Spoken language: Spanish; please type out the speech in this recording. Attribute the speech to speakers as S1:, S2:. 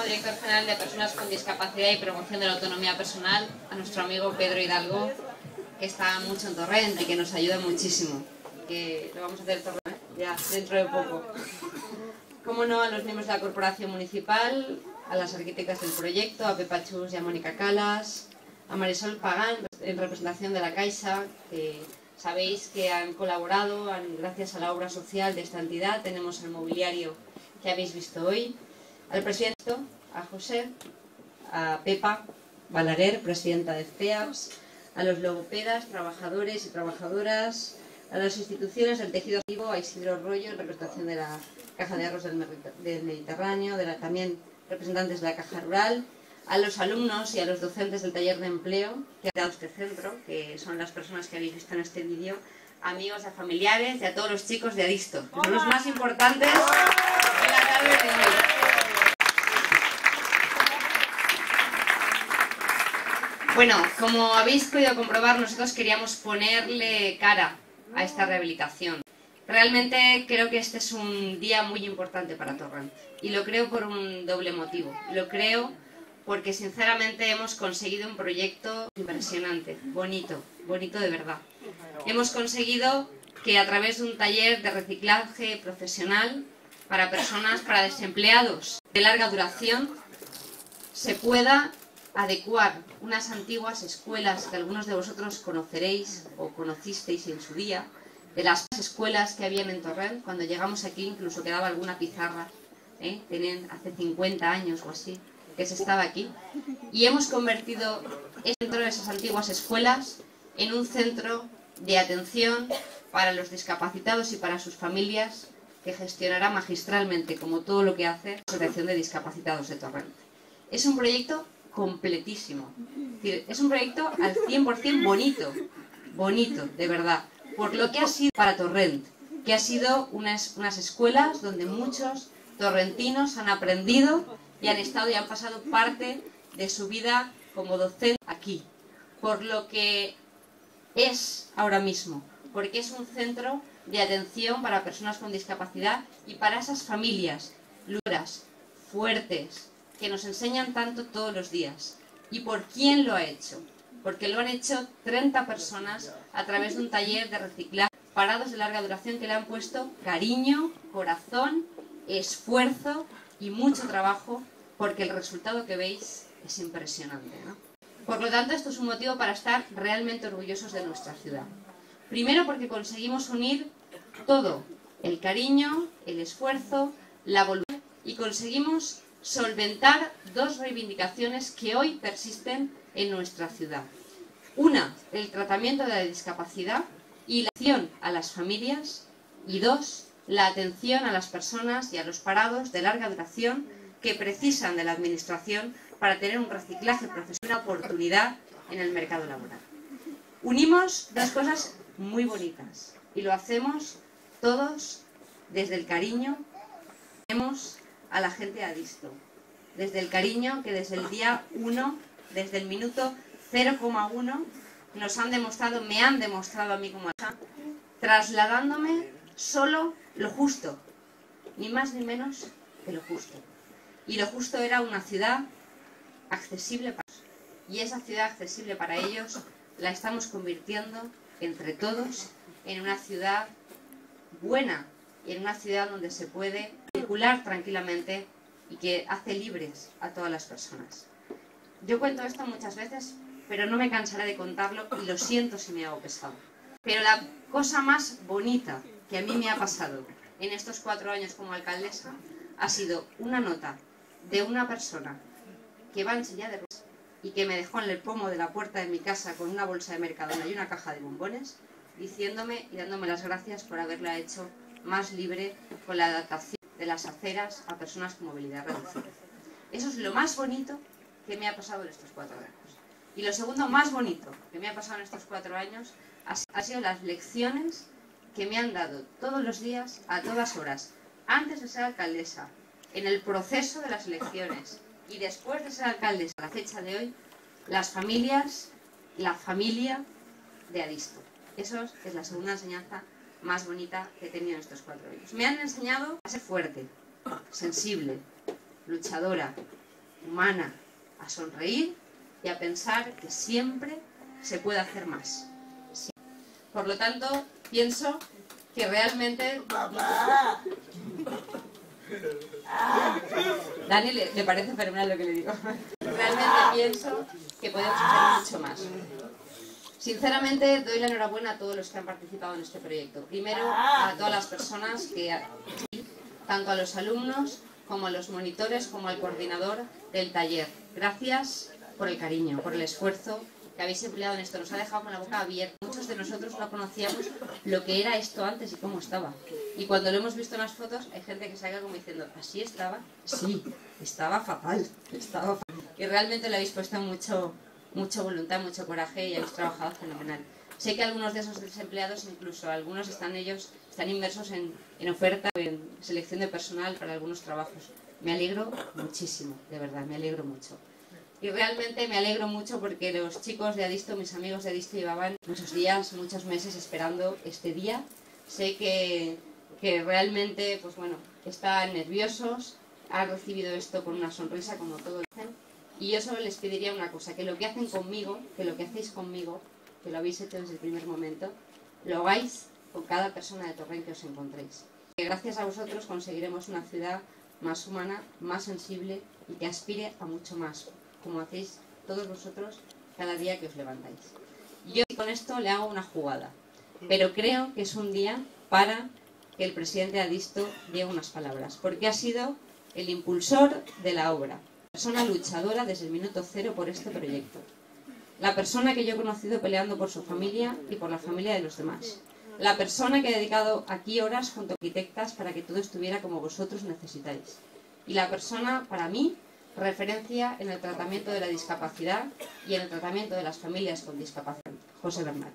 S1: director general de Personas con Discapacidad y Promoción de la Autonomía Personal, a nuestro amigo Pedro Hidalgo, que está mucho en Torrent y que nos ayuda muchísimo. Que lo vamos a hacer Torrent ya dentro de poco. Como no, a los miembros de la Corporación Municipal, a las arquitectas del proyecto, a Pepa Chus y a Mónica Calas, a Marisol Pagán, en representación de la Caixa, que sabéis que han colaborado gracias a la obra social de esta entidad. Tenemos el mobiliario que habéis visto hoy, al presidente, a José, a Pepa Balaguer, presidenta de FEAPS, a los logopedas, trabajadores y trabajadoras, a las instituciones del tejido activo, a Isidro Rollo, en representación de la Caja de Ahorros del Mediterráneo, también representantes de la Caja Rural, a los alumnos y a los docentes del taller de empleo que han dado este centro, que son las personas que habéis visto en este vídeo, amigos y familiares, y a todos los chicos de Adisto, que son los más importantes en la tarde de hoy. Bueno, como habéis podido comprobar, nosotros queríamos ponerle cara a esta rehabilitación. Realmente creo que este es un día muy importante para Torrent, y lo creo por un doble motivo. Lo creo porque sinceramente hemos conseguido un proyecto impresionante, bonito, bonito de verdad. Hemos conseguido que a través de un taller de reciclaje profesional para personas, para desempleados de larga duración, se pueda adecuar unas antiguas escuelas que algunos de vosotros conoceréis o conocisteis en su día, de las escuelas que habían en Torrent. Cuando llegamos aquí incluso quedaba alguna pizarra, tenían hace 50 años o así, que se estaba aquí, y hemos convertido el centro de esas antiguas escuelas en un centro de atención para los discapacitados y para sus familias, que gestionará magistralmente, como todo lo que hace la Asociación de Discapacitados de Torrent. Es un proyecto completísimo, es un proyecto al 100% bonito, bonito, de verdad, por lo que ha sido para Torrent, que ha sido unas escuelas donde muchos torrentinos han aprendido y han estado y han pasado parte de su vida como docente aquí, por lo que es ahora mismo, porque es un centro de atención para personas con discapacidad y para esas familias luchadoras, fuertes, que nos enseñan tanto todos los días. ¿Y por quién lo ha hecho? Porque lo han hecho 30 personas a través de un taller de reciclaje, parados de larga duración, que le han puesto cariño, corazón, esfuerzo y mucho trabajo, porque el resultado que veis es impresionante, ¿no? Por lo tanto, esto es un motivo para estar realmente orgullosos de nuestra ciudad. Primero porque conseguimos unir todo, el cariño, el esfuerzo, la voluntad, y conseguimos solventar dos reivindicaciones que hoy persisten en nuestra ciudad. Una, el tratamiento de la discapacidad y la atención a las familias, y dos, la atención a las personas y a los parados de larga duración que precisan de la administración para tener un reciclaje profesional, una oportunidad en el mercado laboral. Unimos dos cosas muy bonitas y lo hacemos todos desde el cariño que tenemos a la gente de Adisto, desde el cariño que desde el día 1, desde el minuto 0,1 nos han demostrado, me han demostrado a mí como alcalde, trasladándome solo lo justo, ni más ni menos que lo justo. Y lo justo era una ciudad accesible para ellos. Y esa ciudad accesible para ellos la estamos convirtiendo entre todos en una ciudad buena y en una ciudad donde se puede circular tranquilamente y que hace libres a todas las personas. Yo cuento esto muchas veces, pero no me cansaré de contarlo y lo siento si me hago pesado. Pero la cosa más bonita que a mí me ha pasado en estos 4 años como alcaldesa ha sido una nota de una persona que va en silla de ruedas y que me dejó en el pomo de la puerta de mi casa con una bolsa de Mercadona y una caja de bombones, diciéndome y dándome las gracias por haberla hecho más libre con la adaptación de las aceras a personas con movilidad reducida. Eso es lo más bonito que me ha pasado en estos 4 años. Y lo segundo más bonito que me ha pasado en estos 4 años ha sido las lecciones que me han dado todos los días, a todas horas, antes de ser alcaldesa, en el proceso de las elecciones y después de ser alcaldesa, a la fecha de hoy, las familias, la familia de Adisto. Eso es la segunda enseñanza más bonita que he tenido en estos 4 años. Me han enseñado a ser fuerte, sensible, luchadora, humana, a sonreír y a pensar que siempre se puede hacer más. Por lo tanto, pienso que realmente... Dani le parece fenomenal lo que le digo. Realmente pienso que podemos hacer mucho más. Sinceramente, doy la enhorabuena a todos los que han participado en este proyecto. Primero, a todas las personas, tanto a los alumnos, como a los monitores, como al coordinador del taller. Gracias por el cariño, por el esfuerzo que habéis empleado en esto. Nos ha dejado con la boca abierta. Muchos de nosotros no conocíamos lo que era esto antes y cómo estaba. Y cuando lo hemos visto en las fotos, hay gente que se ha quedado como diciendo, ¿así estaba? Sí, estaba fatal, estaba fatal. Y realmente le habéis puesto mucha voluntad, mucho coraje y habéis trabajado fenomenal. Sé que algunos de esos desempleados, incluso algunos están inmersos en oferta, en selección de personal para algunos trabajos. Me alegro muchísimo, de verdad, me alegro mucho. Y realmente me alegro mucho porque los chicos de Adisto, mis amigos de Adisto, llevaban muchos días, muchos meses esperando este día. Sé que realmente, pues bueno, están nerviosos, han recibido esto con una sonrisa, como todos dicen. Y yo solo les pediría una cosa, que lo que hacen conmigo, que lo que hacéis conmigo, que lo habéis hecho desde el primer momento, lo hagáis con cada persona de Torrent que os encontréis. Que gracias a vosotros conseguiremos una ciudad más humana, más sensible y que aspire a mucho más, como hacéis todos vosotros cada día que os levantáis. Yo con esto le hago una jugada, pero creo que es un día para que el presidente Adisto diga unas palabras, porque ha sido el impulsor de la obra, persona luchadora desde el minuto cero por este proyecto, la persona que yo he conocido peleando por su familia y por la familia de los demás, la persona que ha dedicado aquí horas junto a arquitectas para que todo estuviera como vosotros necesitáis, y la persona, para mí, referencia en el tratamiento de la discapacidad y en el tratamiento de las familias con discapacidad, José Bernal.